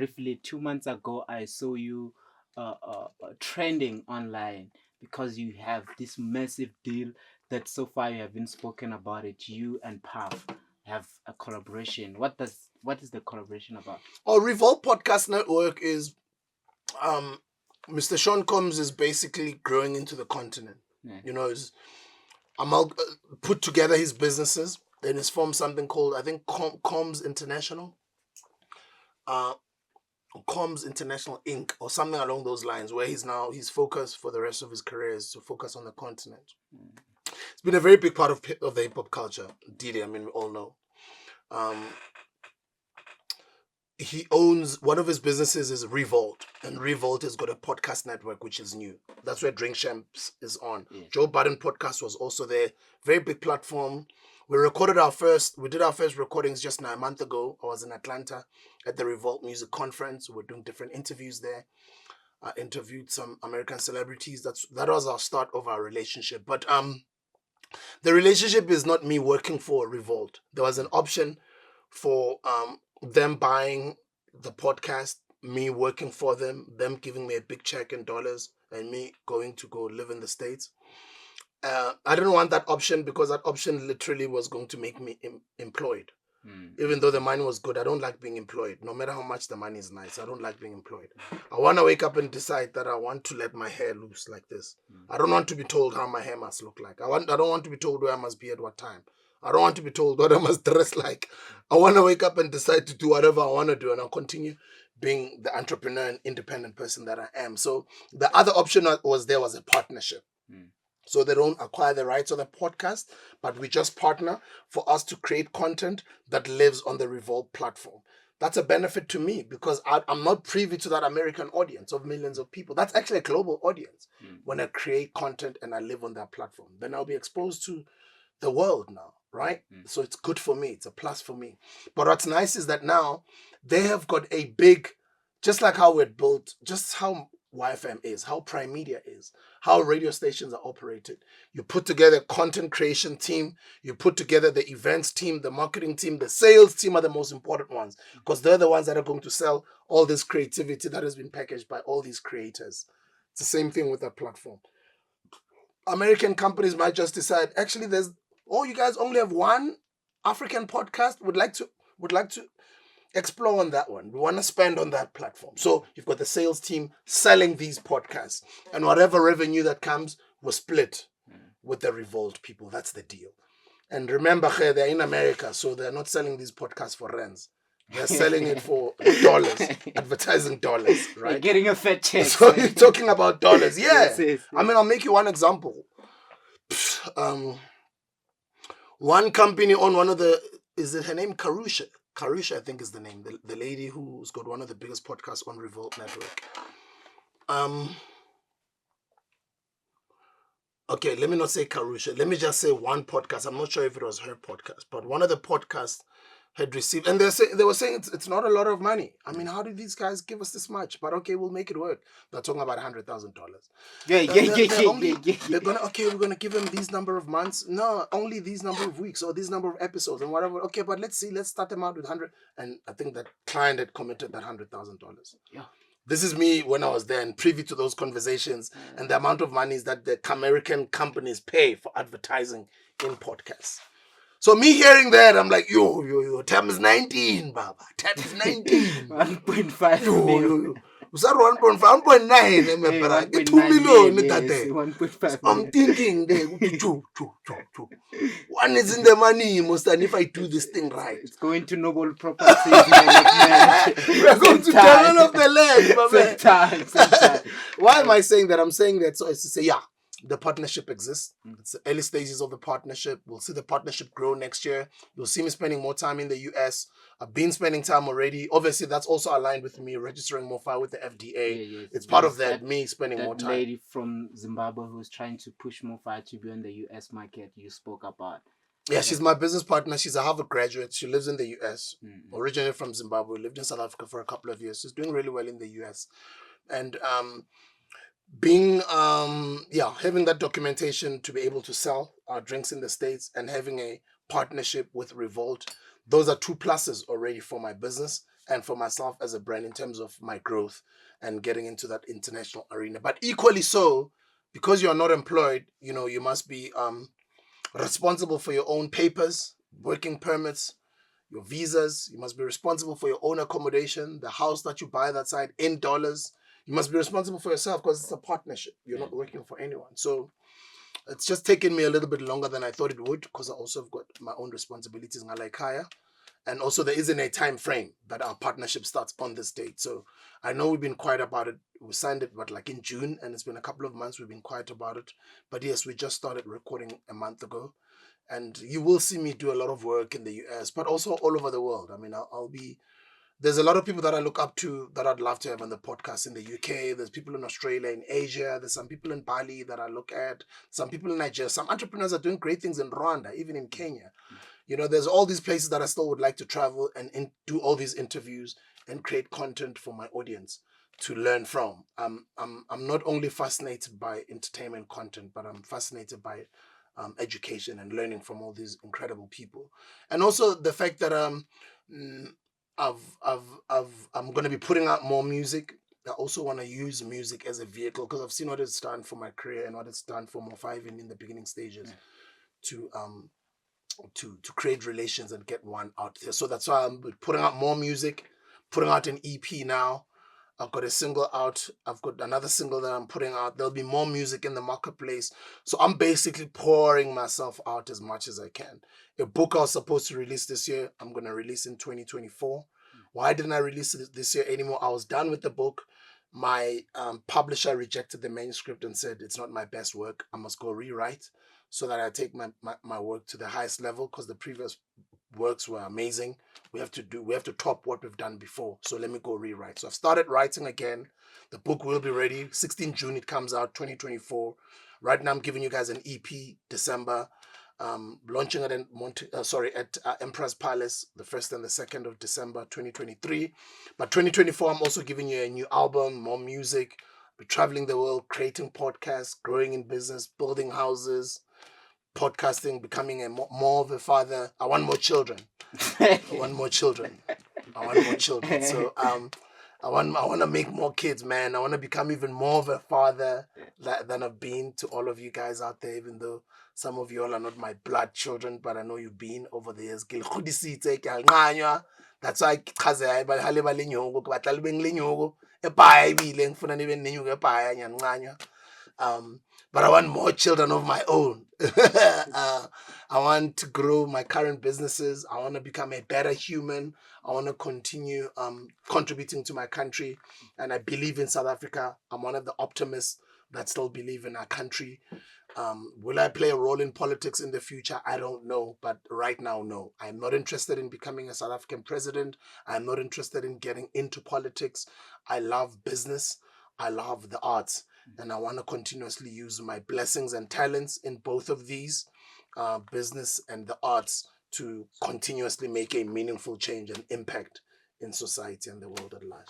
briefly, 2 months ago, I saw you trending online because you have this massive deal that so far you haven't spoken about it. You and Puff have a collaboration. What is the collaboration about? Our Revolt Podcast Network is um, Mr. Sean Combs is basically growing into the continent. Yeah. You know, put together his businesses, then he's formed something called, I think, Combs International. Combs International Inc. or something along those lines, where his focus for the rest of his career is to focus on the continent. It's been a very big part of the hip hop culture. Diddy, I mean, we all know. He owns one of his businesses is Revolt, and Revolt has got a podcast network which is new. That's where Drink Champs is on. Yes. Joe Budden podcast was also there. Very big platform. We did our first recordings just now a month ago. I was in Atlanta at the Revolt Music Conference. We're doing different interviews there. I interviewed some American celebrities. That was our start of our relationship. But the relationship is not me working for Revolt. There was an option for them buying the podcast, me working for them giving me a big check in dollars, and me going to go live in the States. I didn't want that option because that option literally was going to make me employed. Even though the money was good, I don't like being employed. No matter how much the money is nice, I don't like being employed. I want to wake up and decide that I want to let my hair loose like this. I don't want to be told how my hair must look like. I don't want to be told where I must be at what time. I don't want to be told what I must dress like. I want to wake up and decide to do whatever I want to do, and I'll continue being the entrepreneur and independent person that I am. So the other option was a partnership. So they don't acquire the rights of the podcast, but we just partner for us to create content that lives on the Revolt platform. That's a benefit to me because I'm not privy to that American audience of millions of people. That's actually a global audience. When I create content and I live on that platform, then I'll be exposed to the world now, right? So it's good for me. It's a plus for me. But what's nice is that now they have got a big, just like how we're built, just how YFM is, how Prime Media is, how radio stations are operated. You put together a content creation team, you put together the events team, the marketing team, the sales team are the most important ones because they're the ones that are going to sell all this creativity that has been packaged by all these creators. It's the same thing with that platform. American companies might just decide, actually, you guys only have one African podcast. Would like to explore on that one. We want to spend on that platform. So you've got the sales team selling these podcasts, and whatever revenue that comes was split with the Revolt people. That's the deal. And remember, they're in America, so they're not selling these podcasts for rands. They're selling it for dollars, advertising dollars, right? You're getting a fat check. So you're talking about dollars. Yeah. Yes. I mean, I'll make you one example. One company on one of is it her name? Karusha, I think is the name. The lady who's got one of the biggest podcasts on Revolt Network. Okay, let me not say Karusha. Let me just say one podcast. I'm not sure if it was her podcast, but one of the podcasts had received, and they were saying it's not a lot of money. I mean, how did these guys give us this much? But okay, we'll make it work. They're talking about $100,000. They're we're gonna give them these number of months. No, only these number of weeks or these number of episodes and whatever. Okay, but let's start them out with 100. And I think that client had committed that $100,000. Yeah. This is me when I was there and privy to those conversations and the amount of money that the American companies pay for advertising in podcasts. So me hearing that, I'm like, yo, times 19, Baba. Times 19. 1.5 yo. Was that 1.5? 1.9. It's 2 million. Yes, 1.5 I'm thinking, one is in the money, and if I do this thing right. It's going to Noble Properties Management. We're going to develop the land, Sometime. Why am I saying that? I'm saying that so as to say, the partnership exists. It's the early stages of the partnership. We'll see the partnership grow next year. You'll see me spending more time in the US. I've been spending time already. Obviously, that's also aligned with me registering more file with the FDA. Yes. It's part of that, me spending more time. That lady from Zimbabwe who's trying to push more file to be on the US market you spoke about. Yeah, she's my business partner. She's a Harvard graduate. She lives in the US. Originally from Zimbabwe. Lived in South Africa for a couple of years. She's doing really well in the US. And having that documentation to be able to sell our drinks in the States and having a partnership with Revolt, those are two pluses already for my business. and for myself as a brand in terms of my growth and getting into that international arena. But equally so, because you're not employed, you must be responsible for your own papers, working permits, your visas. You must be responsible for your own accommodation, the house that you buy that side in dollars. You must be responsible for yourself because it's a partnership. You're not working for anyone. So it's just taken me a little bit longer than I thought it would because I also have got my own responsibilities in Alaikaya. And also there isn't a time frame that our partnership starts on this date. So I know we've been quiet about it. We signed it, but like in June, and it's been a couple of months we've been quiet about it. But yes, we just started recording a month ago. And you will see me do a lot of work in the US, but also all over the world. I mean, I'll be there's a lot of people that I look up to that I'd love to have on the podcast in the UK. There's people in Australia, in Asia. There's some people in Bali that I look at. Some people in Nigeria. Some entrepreneurs are doing great things in Rwanda, even in Kenya. There's all these places that I still would like to travel and do all these interviews and create content for my audience to learn from. I'm not only fascinated by entertainment content, but I'm fascinated by education and learning from all these incredible people, and also the fact that mm, I'm going to be putting out more music. I also want to use music as a vehicle because I've seen what it's done for my career and what it's done for Mo5 even in the beginning stages to create relations and get one out there. So that's why I'm putting out more music, putting out an EP now. I've got a single out. I've got another single that I'm putting out. There'll be more music in the marketplace. So I'm basically pouring myself out as much as I can. A book I was supposed to release this year, I'm going to release in 2024. Why didn't I release it this year anymore? I was done with the book. My publisher rejected the manuscript and said it's not my best work. I must go rewrite so that I take my work to the highest level because the previous works were amazing. We have to top what we've done before. So let me go rewrite. So I've started writing again. The book will be ready. 16 June it comes out, 2024. Right now I'm giving you guys an EP, December. Launching it at Emperor's Palace, the 1st and the 2nd of December, 2023. But 2024, I'm also giving you a new album, more music. We're traveling the world, creating podcasts, growing in business, building houses, podcasting, becoming more of a father. I want more children. I want more children. I want more children. So I want to make more kids, man. I want to become even more of a father than I've been to all of you guys out there, even though some of you all are not my blood children, but I know you've been over the years. That's why chaze hayi bahale balenyoko bahlale bengilenyoko ebhaya ibile ngifuna nibe nenyoko ebhaya ngiyancanywa. But I want more children of my own. I want to grow my current businesses. I want to become a better human. I want to continue contributing to my country. And I believe in South Africa. I'm one of the optimists that still believe in our country. Will I play a role in politics in the future? I don't know. But right now, no. I'm not interested in becoming a South African president. I'm not interested in getting into politics. I love business. I love the arts. And I want to continuously use my blessings and talents in both of these, business and the arts, to continuously make a meaningful change and impact in society and the world at large.